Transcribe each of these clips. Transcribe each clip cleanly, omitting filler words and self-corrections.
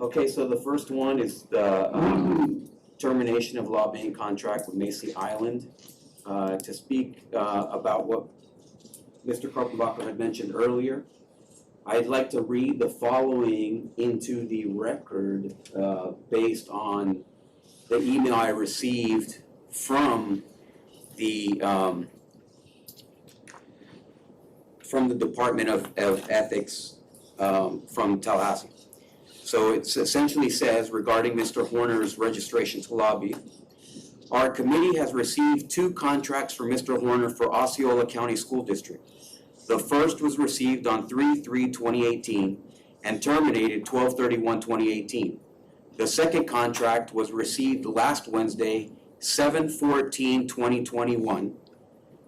Okay, so the first one is the termination of lobbying contract with Macy Island. To speak about what Mr. Carpavaca had mentioned earlier, I'd like to read the following into the record based on the email I received from the Department of Ethics from Tallahassee. So it essentially says, regarding Mr. Horner's registration to lobby, our committee has received 2 contracts for Mr. Horner for Osceola County School District. The first was received on 3/3/2018 and terminated 12/31/2018. The second contract was received last Wednesday, 7/14/2021,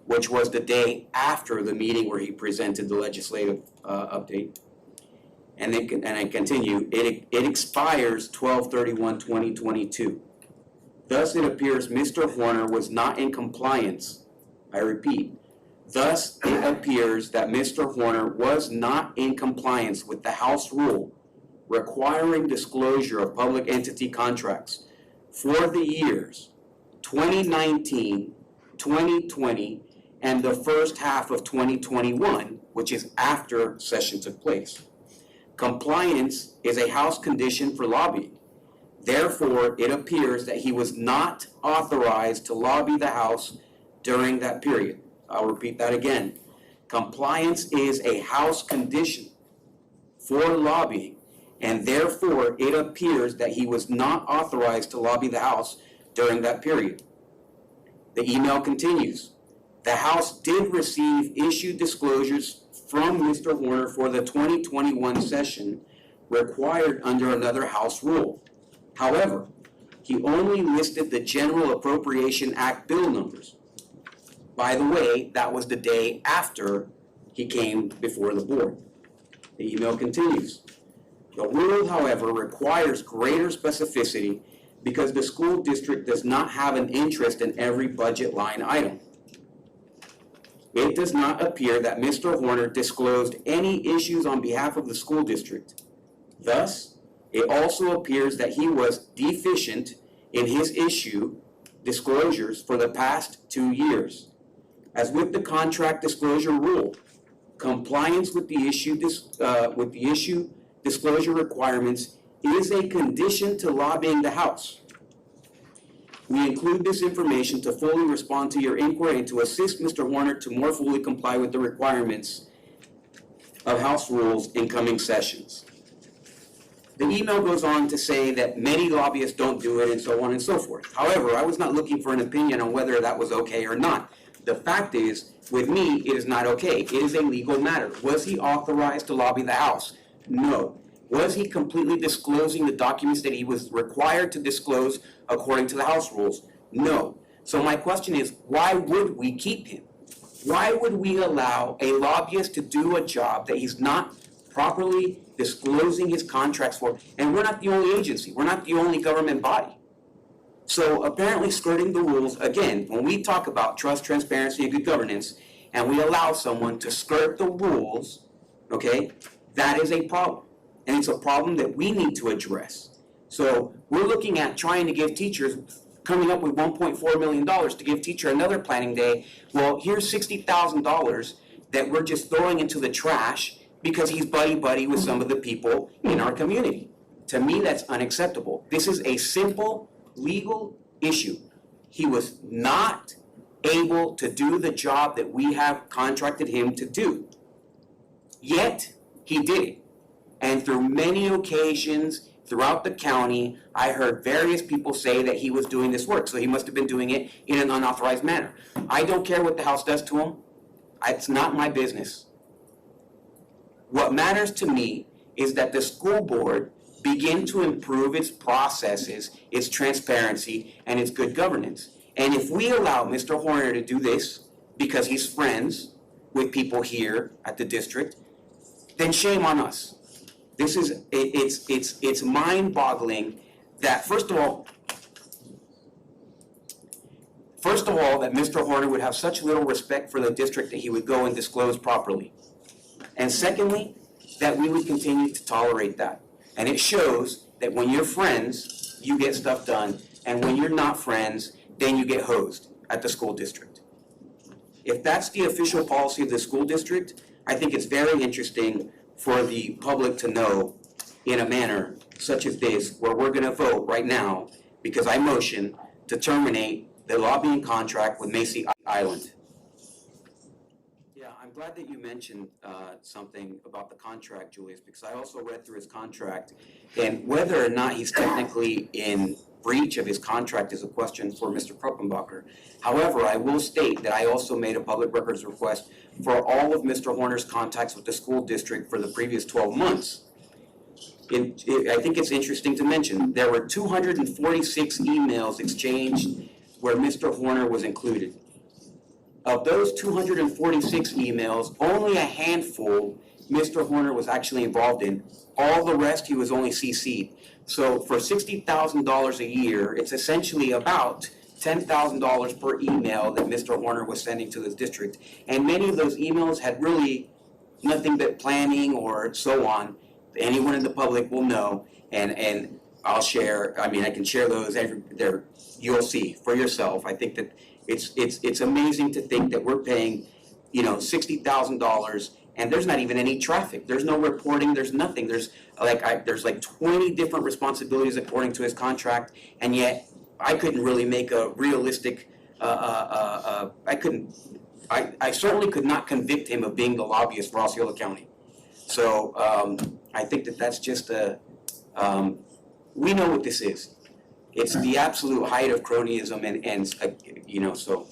which was the day after the meeting where he presented the legislative update. And I continue, it expires 12/31/2022. Thus, it appears Mr. Horner was not in compliance. I repeat, thus it appears that Mr. Horner was not in compliance with the House rule requiring disclosure of public entity contracts for the years 2019, 2020, and the first half of 2021, which is after session took place. Compliance is a House condition for lobbying. Therefore, it appears that he was not authorized to lobby the House during that period. I'll repeat that again. Compliance is a House condition for lobbying, and therefore it appears that he was not authorized to lobby the House during that period. The email continues. The House did receive issued disclosures from Mr. Horner for the 2021 session required under another House rule. However, he only listed the General Appropriation Act bill numbers. By the way, that was the day after he came before the board. The email continues. The rule, however, requires greater specificity because the school district does not have an interest in every budget line item. It does not appear that Mr. Horner disclosed any issues on behalf of the school district. Thus, it also appears that he was deficient in his issue disclosures for the past 2 years. As with the contract disclosure rule, compliance with the issue disclosure requirements is a condition to lobbying the House. We include this information to fully respond to your inquiry and to assist Mr. Horner to more fully comply with the requirements of House rules in coming sessions. The email goes on to say that many lobbyists don't do it and so on and so forth. However, I was not looking for an opinion on whether that was okay or not. The fact is, with me, it is not okay. It is a legal matter. Was he authorized to lobby the House? No. Was he completely disclosing the documents that he was required to disclose according to the House rules? No. So my question is, why would we keep him? Why would we allow a lobbyist to do a job that he's not properly disclosing his contracts for? And we're not the only agency. We're not the only government body. So apparently skirting the rules, again, when we talk about trust, transparency, and good governance, and we allow someone to skirt the rules, okay, that is a problem. And it's a problem that we need to address. So we're looking at trying to give teachers, coming up with $1.4 million to give teacher another planning day. Well, here's $60,000 that we're just throwing into the trash because he's buddy-buddy with some of the people in our community. To me, that's unacceptable. This is a simple legal issue. He was not able to do the job that we have contracted him to do. Yet, he did it. And through many occasions throughout the county, I heard various people say that he was doing this work, so he must have been doing it in an unauthorized manner. I don't care what the House does to him. It's not my business. What matters to me is that the school board begin to improve its processes, its transparency, and its good governance. And if we allow Mr. Horner to do this because he's friends with people here at the district, then shame on us. This is, it's mind-boggling that, first of all, that Mr. Horner would have such little respect for the district that he would go and disclose properly. And secondly, that we would continue to tolerate that. And it shows that when you're friends, you get stuff done, and when you're not friends, then you get hosed at the school district. If that's the official policy of the school district, I think it's very interesting for the public to know in a manner such as this, where we're gonna vote right now, because I motion to terminate the lobbying contract with Macy Island. Yeah, I'm glad that you mentioned something about the contract, Julius, because I also read through his contract, and whether or not he's technically in breach of his contract is a question for Mr. Kruppenbacher. However, I will state that I also made a public records request for all of Mr. Horner's contacts with the school district for the previous 12 months. I think it's interesting to mention, there were 246 emails exchanged where Mr. Horner was included. Of those 246 emails, only a handful Mr. Horner was actually involved in. All the rest, he was only CC'd. So for $60,000 a year, it's essentially about $10,000 per email that Mr. Horner was sending to this district. And many of those emails had really nothing but planning or so on. Anyone in the public will know, and I'll share, I mean, I can share those, you'll see for yourself. I think that it's amazing to think that we're paying, $60,000 and there's not even any traffic. There's no reporting, there's nothing. There's like 20 different responsibilities according to his contract, and yet I couldn't really make a realistic, I certainly could not convict him of being the lobbyist for Osceola County. So I think that that's just we know what this is. It's the absolute height of cronyism and so.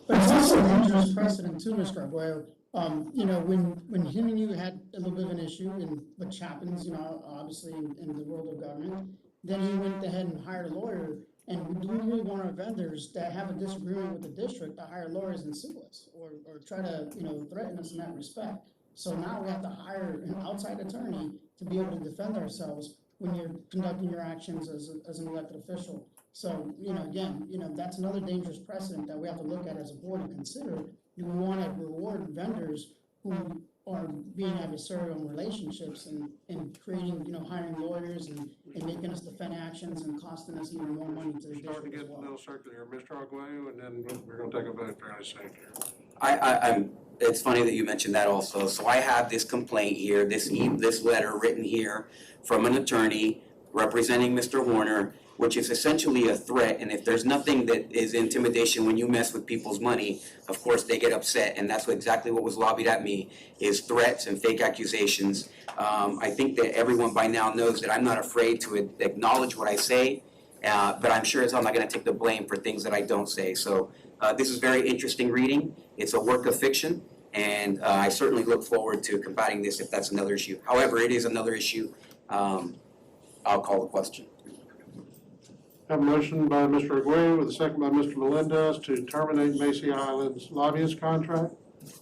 But it's also a dangerous precedent too, Mr. Arguello. When him and you had a little bit of an issue, and which happens, obviously in the world of government, then he went ahead and hired a lawyer. And we don't really want our vendors that have a disagreement with the district to hire lawyers and sue us or try to, threaten us in that respect. So now we have to hire an outside attorney to be able to defend ourselves when you're conducting your actions as an elected official. So, again, that's another dangerous precedent that we have to look at as a board and consider. Do we want to reward vendors who are being adversarial in relationships and creating, hiring lawyers and making us defend actions and costing us even more money to the district as well? Starting to get a little circular, Mr. Arguello, and then we're going to take a vote fairly soon here. I'm it's funny that you mentioned that also. So I have this complaint here, this letter written here from an attorney representing Mr. Horner, which is essentially a threat. And if there's nothing that is intimidation when you mess with people's money, of course they get upset. And that's exactly what was lobbied at me, is threats and fake accusations. I think that everyone by now knows that I'm not afraid to acknowledge what I say, but I'm sure I'm not going to take the blame for things that I don't say. So this is very interesting reading. It's a work of fiction, and I certainly look forward to combating this if that's another issue. However, it is another issue. I'll call the question. Have a motion by Mr. Arguello with a second by Mr. Melendez to terminate Macy Island's lobbyist contract.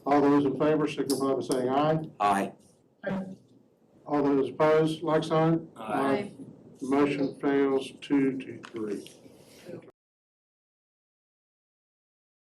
All those in favor signify by saying aye. Aye. All those opposed, like sign. Aye. The motion fails 2-3.